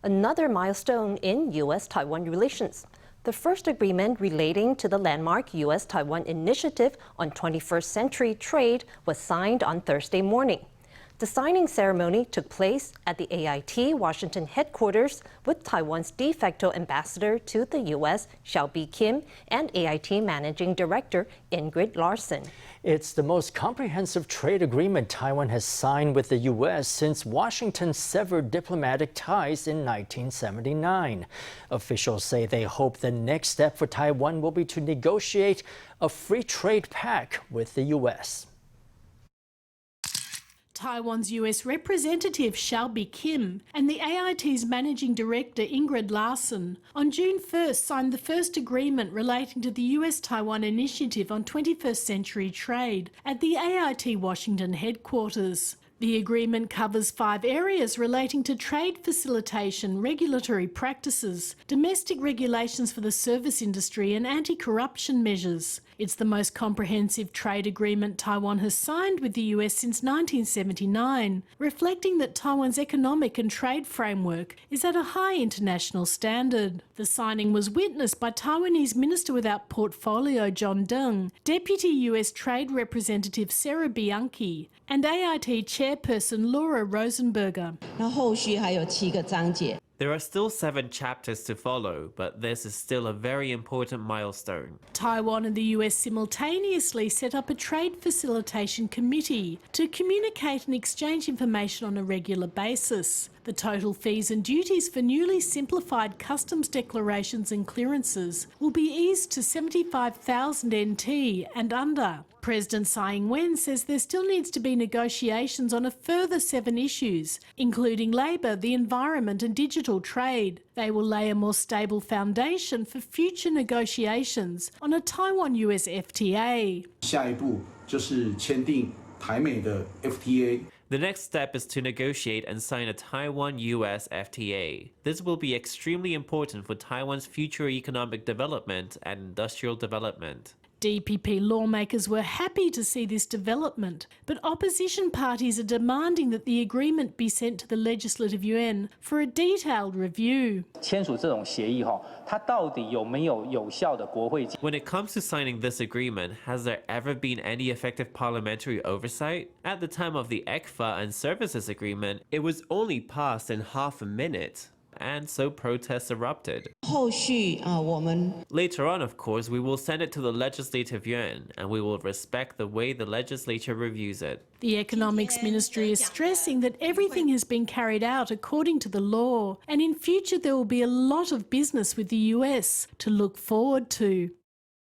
another milestone in U.S.-Taiwan relations. The first agreement relating to the landmark U.S.-Taiwan Initiative on 21st Century Trade was signed on Thursday morning. The signing ceremony took place at the AIT Washington Headquarters with Taiwan's de facto ambassador to the U.S., Hsiao Bi-khim, and AIT Managing Director Ingrid Larson. It's the most comprehensive trade agreement Taiwan has signed with the U.S. since Washington severed diplomatic ties in 1979. Officials say they hope the next step for Taiwan will be to negotiate a free trade pact with the U.S. Taiwan's US representative Hsiao Bi-khim and the AIT's managing director Ingrid Larson on June 1st signed the first agreement relating to the U.S. Taiwan Initiative on 21st Century Trade at the AIT Washington Headquarters. The agreement covers 5 areas relating to trade facilitation, regulatory practices, domestic regulations for the service industry and anti-corruption measures. It's the most comprehensive trade agreement Taiwan has signed with the US since 1979, reflecting that Taiwan's economic and trade framework is at a high international standard. The signing was witnessed by Taiwanese Minister without Portfolio John Deng, Deputy US Trade Representative Sarah Bianchi, and AIT Chairperson Laura Rosenberger. There are still 7 chapters to follow, but this is still a very important milestone. Taiwan and the US simultaneously set up a trade facilitation committee to communicate and exchange information on a regular basis. The total fees and duties for newly simplified customs declarations and clearances will be eased to 75,000 NT and under. President Tsai Ing-wen says there still needs to be negotiations on a further 7 issues, including labour, the environment and digital trade. They will lay a more stable foundation for future negotiations on a Taiwan-US FTA. 下一步就是签订台美的 FTA. The next step is to negotiate and sign a Taiwan-US FTA. This will be extremely important for Taiwan's future economic development and industrial development. DPP lawmakers were happy to see this development, but opposition parties are demanding that the agreement be sent to the Legislative Yuan for a detailed review. When it comes to signing this agreement, has there ever been any effective parliamentary oversight? At the time of the ECFA and Services Agreement, it was only passed in half a minute. And so protests erupted. Later on, of course, we will send it to the Legislative Yuan and we will respect the way the legislature reviews it. The Economics Ministry is stressing that everything has been carried out according to the law, and in future there will be a lot of business with the US to look forward to.